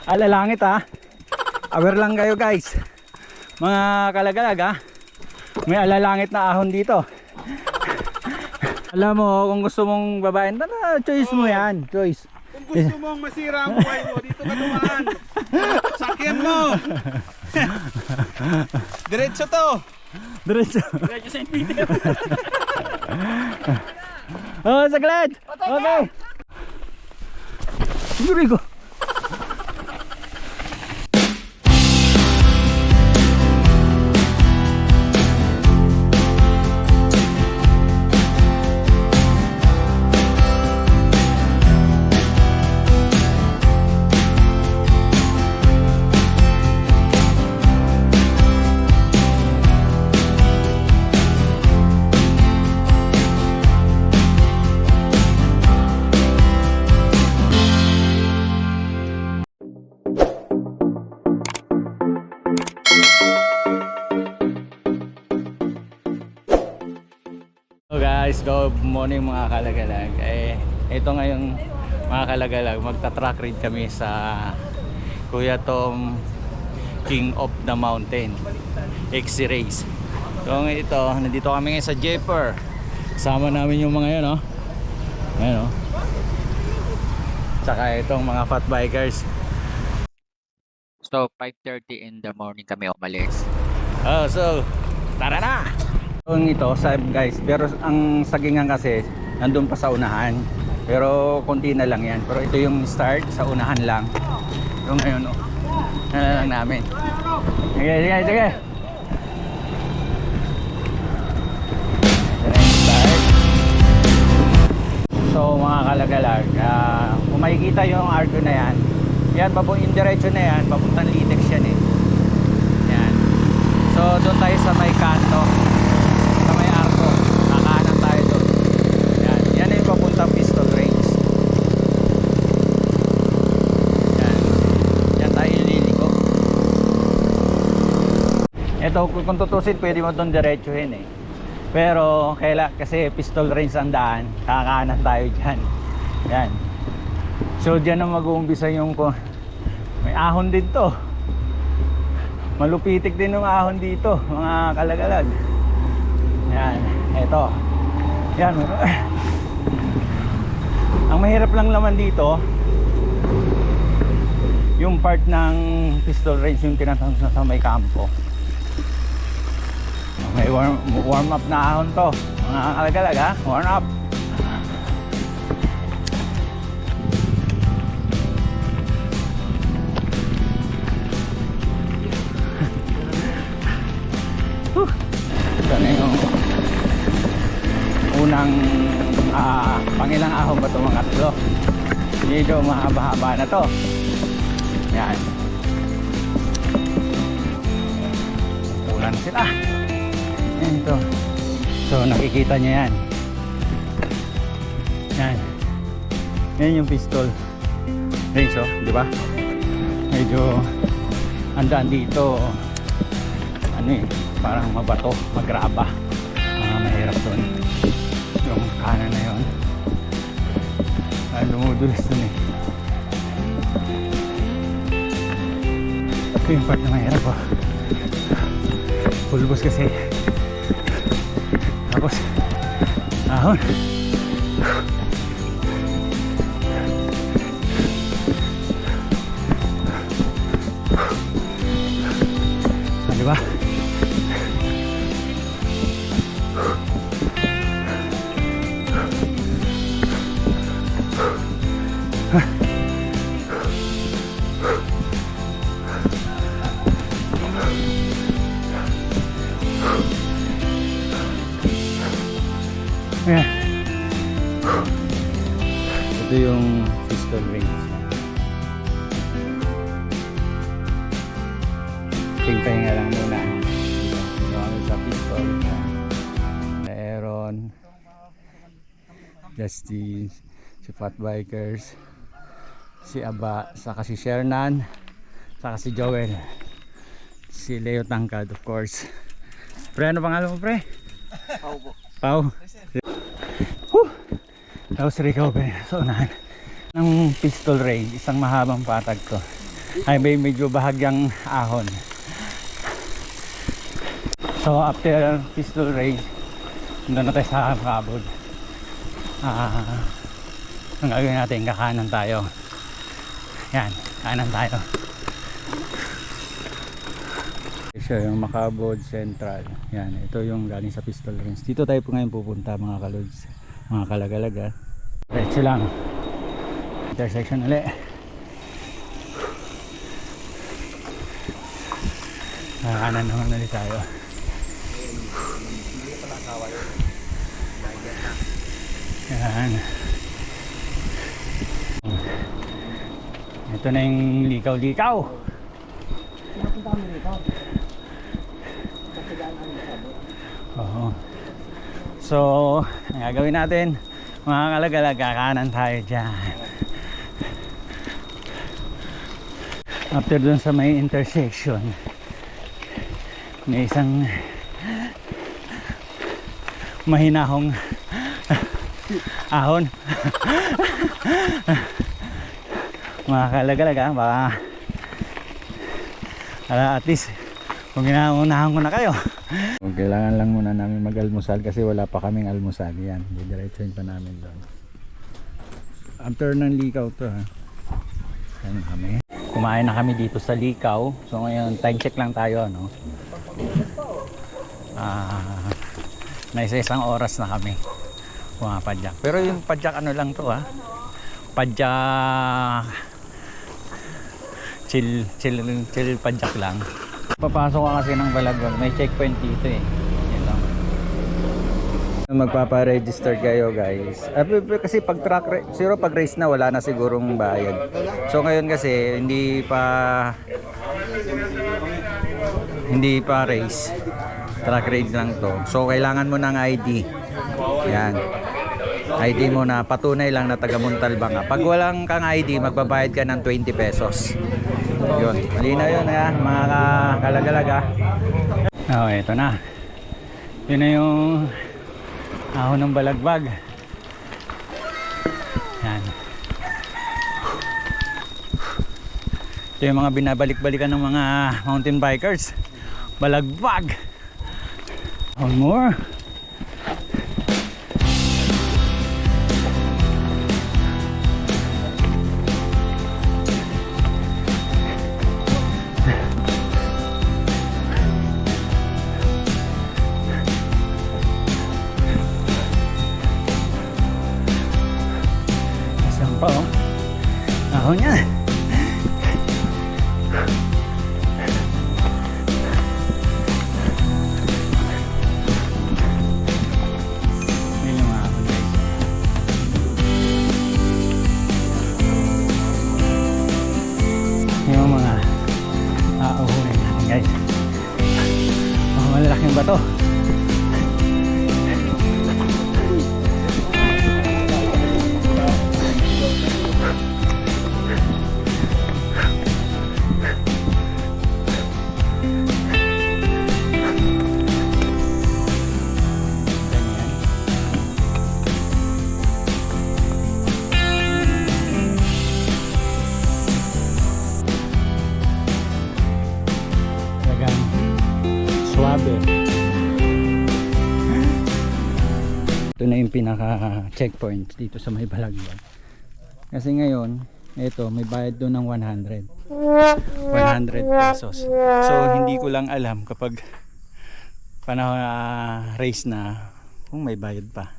Alalangit ha. Aware lang kayo guys. Mga kalagalag ha. May alalangit na ahon dito. Alam mo, kung gusto mong babae, choice mo yan. Choice. Kung gusto mong masira ang buhay mo, dito ka dumaan. Sakyan mo. Diretso to. Diretso. Diretso St. Peter. Oh, saglit. Okay. Siguro ko. So guys, good morning mga kalagalag. Ito ngayon mga kalagalag, magta-track ride kami sa Kuya Tom King of the Mountain XC Race. So ito, nandito kami ngayon sa Jepper. Kasama namin yung mga yun, oh. Ayan, oh. Tsaka itong mga fat bikers. So 5:30 in the morning kami umalis. Oh, so tara na! Ito sa guys, pero ang sagingan kasi nandun pa sa unahan, pero konti na lang yan. Pero ito yung start sa unahan lang. Yung ngayon, oh, na lang namin. Sige. Start. So mga kalagalag, kung makikita yung arco na yan, yan yung diretso na yan, papuntang Litex yan eh. Yan. So doon tayo sa may kanto, sa may arco, kakanan tayo doon. Yan yung papuntang Pistol Range. Yan tayo liliko. Ito kung tutusin, pwede mo doon diretsuhin eh. Pero kasi Pistol Range ang daan, kakanan tayo dyan. Yan. So dyan na mag-uumpisa yung may ahon din to. Malupitik din yung ahon dito mga kalagalag. Yan, eto. Yan. Ang mahirap lang naman dito, yung part ng Pistol Range, yung tinatawag na sa may kampo. May warm up na ahon to mga kalagalag ha. Warm up. Ito na yung unang pangilang ahon ba ito mga tatlo. Medyo mahaba-haba na to. Yan. Ulan sila. Yan ito. So nakikita nyo yan. Yan. Yan yung Pistol Range, oh, di ba? Medyo andaan dito ano eh, parang mabato, magraba, mahirap doon yung kanan na yun, dumudulas doon eh. Ito yung part na mahirap, oh. Pulbos kasi, tapos ahon. Diba? Ayan. Ito yung Pistol Range. Pahinga lang muna. So ano sa Pistol, Aaron, Justin, si Fat Bikers, si Aba, saka si Shernan, saka si Joel, si Leo Tangkad of course. Pre, ano pangalan mo pre? Pau po. Pau. Tapos recover sa unahan ng Pistol Range, isang mahabang patag to. ay may medyo bahagyang ahon. So after pistol race, doon na tayo sa kabod. Ang gagawin natin, kakanan tayo. Yan, kanan tayo. Siya yung Macabod Central. Yan, ito yung galing sa pistol range. Dito tayo po ngayon pupunta mga kalods, mga kalagalaga. Diretso lang. Intersection ulit. Kanan naman ulit tayo. Yan. Ito na yung likaw-likaw. Oo. So, ang gagawin natin, mga kalagalag, kakanan tayo dyan. After dun sa may intersection, may isang mahinahong ahon. Mga kalagalag, baka at least kung ginaunahan ko na kayo. Kailangan lang muna namin mag-almusal kasi wala pa kaming almusal. Yan, didiretsuhin pa namin doon. After ng likaw to ha. Yan kami. Kumain na kami dito sa likaw. So ngayon time check lang tayo, no? Nasa isang oras na kami pumapadyak. Pero yung padyak ano lang to ha. Padyak chill padyak lang. Papasok ka kasi ng Balagbag, may checkpoint dito eh. Yan lang. Magpapa-register kayo guys. Kasi pag track zero, pag race na wala na sigurong bayad. So ngayon kasi hindi pa race. Track race lang to. So kailangan mo ng ID. Yan. ID mo na patunay lang na taga Montalban ka. Pag walang kang ID, magbabayad ka ng 20 pesos. Yun, malinaw yun ha, mga kalagalag ha. Oh, ito na. Yun na yung ahon ng Balagbag. Yan. Ito yung mga binabalik-balikan ng mga mountain bikers. Balagbag. One more. Ahon yan. Yun yung ahon guys. Yung mga auhunin natin guys. Mga malalaking bato. Ito na yung pinaka checkpoint dito sa may Balagbag. Kasi ngayon ito may bayad doon ng 100 pesos. So hindi ko lang alam kapag panahon race na kung may bayad pa.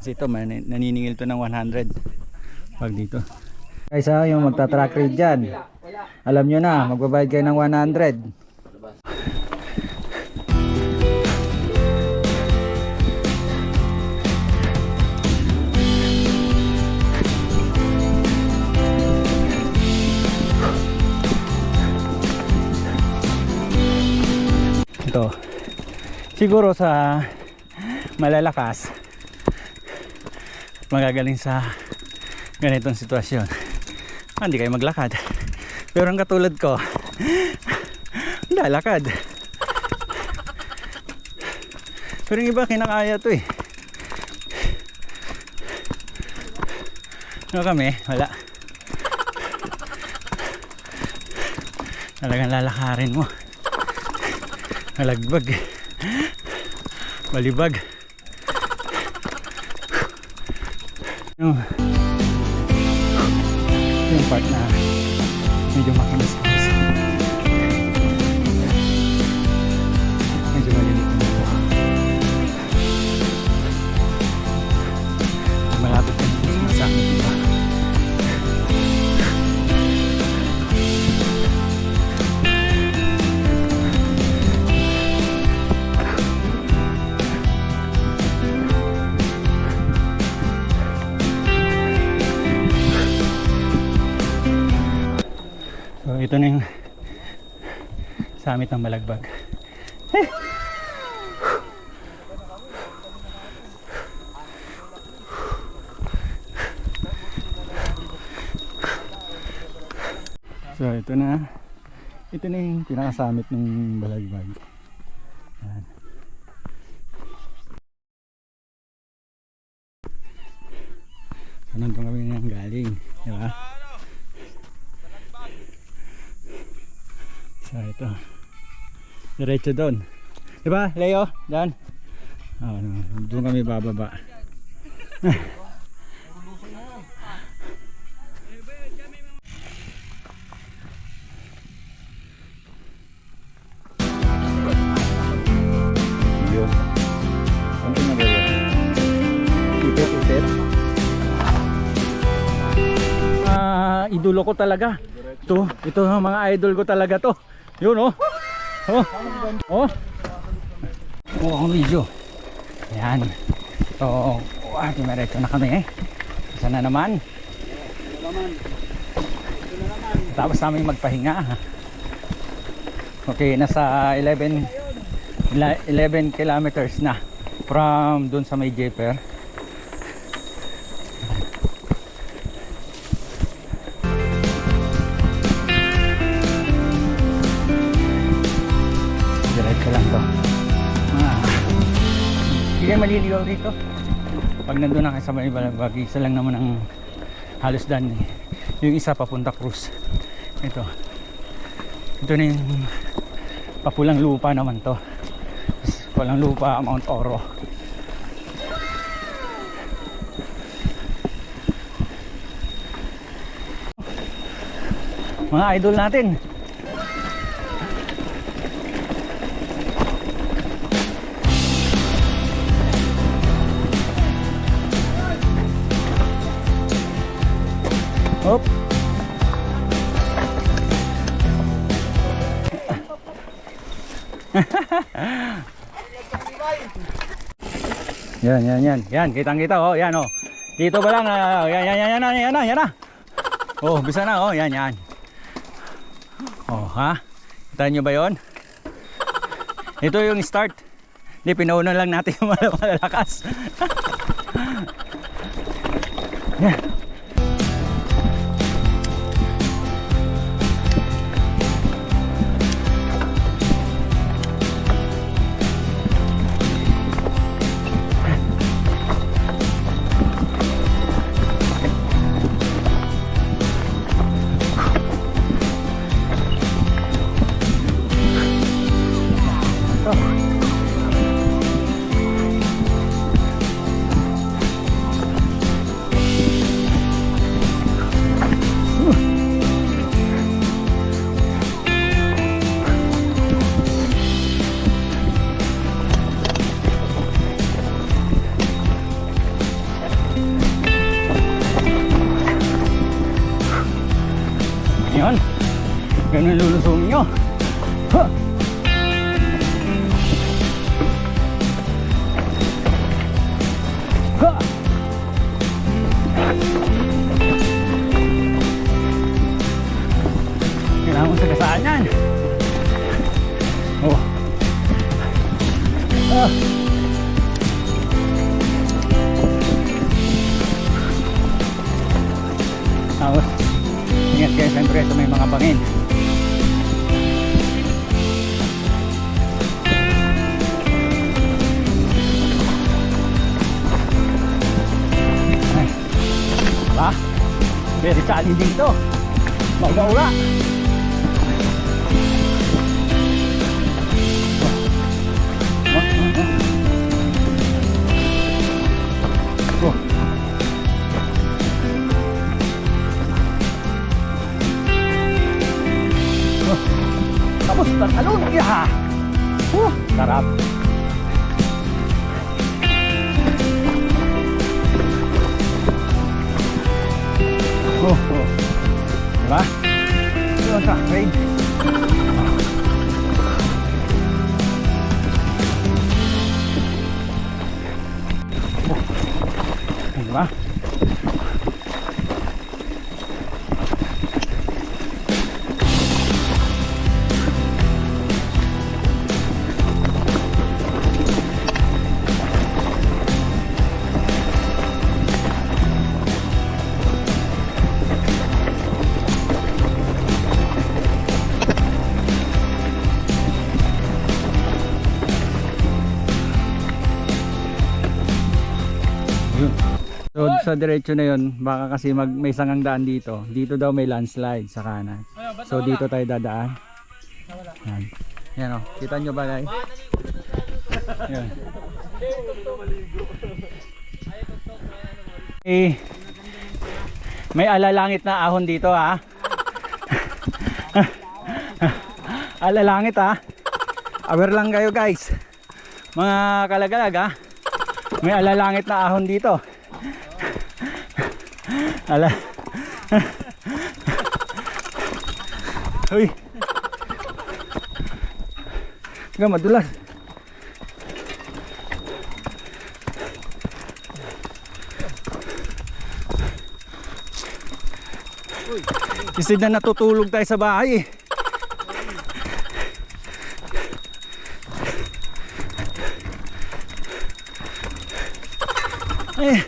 Kasi ito naniningil to ng 100 pag dito. Guys yung magta-track raid dyan, alam nyo na magbabayad kayo ng 100. Ito siguro sa malalakas magagaling sa ganitong sitwasyon, hindi kayo maglakad. Pero ang katulad ko lalakad. Pero yung iba kinakaya to eh. Ano kami? Wala. Talagang lalakarin mo. Malagbag. Balibag. Yung part na medyo makinis. Medyo malilit na ito. Malapit na ito sa masakit, diba? So ito na yung summit ng Balagbag. So ito na yung pinaka-summit ng Balagbag. Ayan. So nandun kami nang galing, diba? So ito, diretso doon, diba Leo? Diyan. Doon kami bababa. Yun. Ano na ba yun? Ipit. Idolo ko talaga. Ito ang mga idol ko talaga to. Yun oh. Ang video. Ayan. So, diretso na kami Isa na naman. Tapos namin magpahinga. Okay, nasa 11 kilometers na from dun sa may Jeper. Diretso lang to. Hindi kayo maliligaw dito. Pag nandun na kayo sa may Balagbag, isa lang naman ang halos daan yung isa papunta Cruz. Ito na yung papulang lupa naman to. Walang lupa, Mount Oro. Mga idol natin. Hop. Yan, kitang-kita oh, yan oh. Dito ba lang, yan na. Oh, bisa na oh, yan. Oh, ha? Kita nyo ba yon? Ito yung start. Hindi, pinauna lang natin yung malalakas. Yan. Yan. Ganun lulusong nyo. Ha! Ha! Kailangan mo sa kasaan yan. Oh. Ah. Tapos ingat kayo siyempre sa may mga bangin. Diba? Very challenging to. Mauga-uga. tatalon. Yeah. Sarap. Diba? Yun, track ride. Diba? So sa diretso na yun, baka kasi may sangang daan dito. Dito daw may landslide sa kanan. So dito tayo dadaan. Yan. Yan o, kita nyo ba guys? Yan. May alalangit na ahon dito ha. Alalangit ha. Aware lang kayo guys. Mga kalagalag ha. May alalangit na ahon dito. Ala. Uy. Enggak madulas. Kasi na natutulog tayo sa bahay eh. Eh.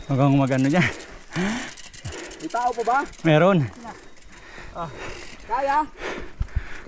Magang magano dyan. May tao pa ba? Meron. Kaya?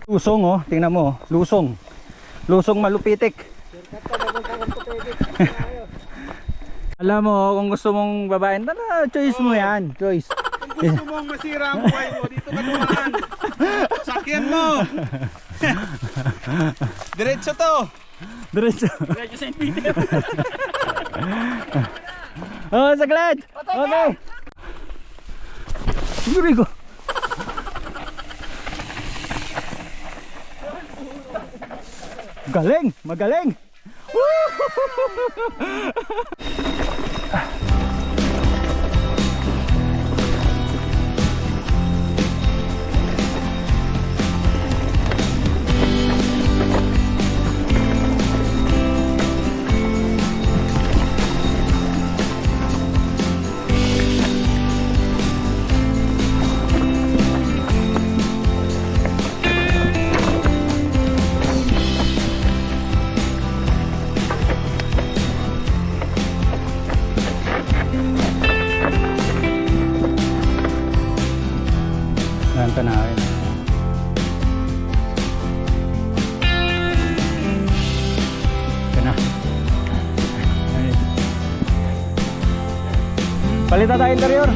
Lusong oh, tingnan mo, lusong. Lusong malupitik. Alam mo, kung gusto mong babae, choice mo yan, choice. Kung gusto mong masira ang buhay mo, dito ka dumaan. Sakyan mo. Diretso to. Diretso. Diretso St. Peter. Oh, saglit. Okay. Siguro ko. Galing, magaling. Ayan, tanawin. Ito na. Ayan. Palitan tayo interior.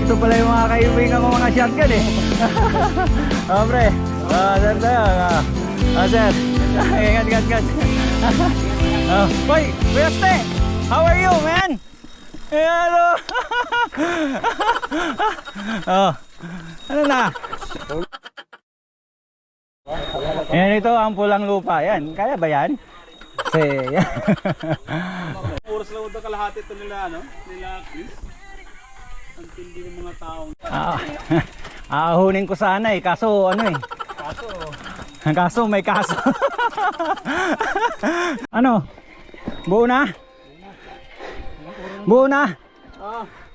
Ito pala yung mga kaibigan ko mga shotgun eh. Oh pre. Sir tayo. Sir. Gat. Boy, Kuya Ste, how are you, man? Hello. Ano na? Yan, ito ang pulang lupa. Yan, kaya ba yan? Kasi, yan. Oras lang daw kalahati ito nila, ano? Nila Chris. Ang tindi ng mga taong. Aahunin ko sana eh, kaso ano eh. Kaso may kaso. Ano? Buo na? Buo na?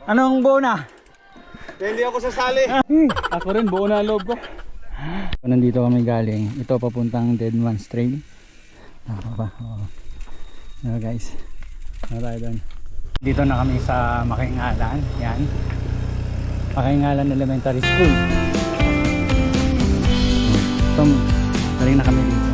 Anong buo na? Hindi ako sasali. Ako rin, buo na loob ko. Nandito kami galing. Ito papuntang Dead Man's Trail. Ako ba? Oo. Ano guys? Ano tayo doon? Dito na kami sa Makingalan. Yan. Makingalan Elementary School. Ito, galing na kami dito.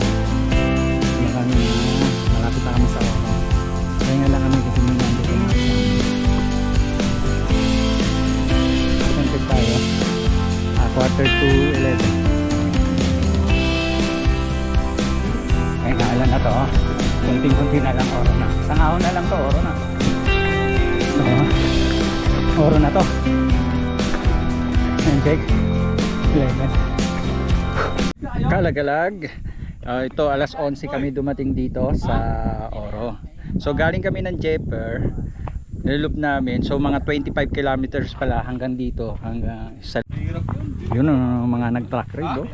Ito, kunting-kunti na lang oro na. Isang ahon na lang to, oro na. Ito, oro na to. And check. 11. Kalagalag. Ito alas 11 kami dumating dito sa Oro. So galing kami ng Jepper, niloop namin. So mga 25 kilometers pala hanggang dito, hanggang sa yun ang mga nag-track ride oh.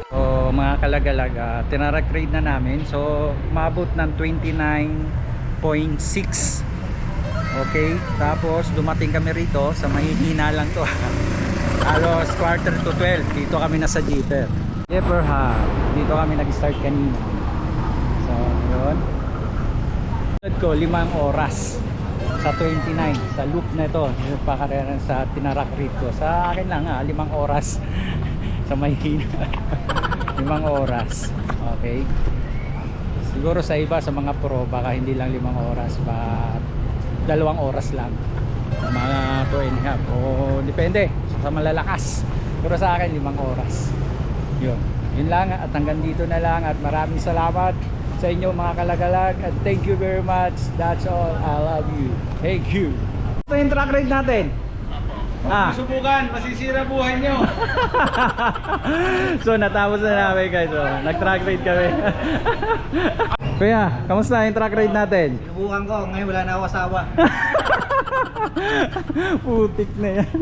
So mga kalagalag, tinarack ride na namin. So umabot ng 29.6. Okay, tapos dumating kami rito sa mahihina lang to. Halos quarter to 12. Dito kami nasa Jepper. Jepper Hub. Dito kami nag-start kanina. So, yun. Ko 5 oras sa 29 sa loop na ito. Yung pakareran sa tinarak rito. Sa akin lang 5 oras sa mahihina. 5 oras. Okay. Siguro sa iba, sa mga pro, baka hindi lang 5 oras, but 2 oras lang. Mga 2.5 o depende sa malalakas, pero sa akin 5 oras. Yun lang, at hanggang dito na lang, at maraming salamat sa inyo mga kalagalag, at thank you very much. That's all. I love you. Thank you. Ito yung track ride natin. Subukan, masisira buhay nyo. So natapos na namin guys. Nag-track ride kami. Kuya, kamusta yung track ride natin? Sinubukan ko, ngayon wala na ako asawa. Putik na yan.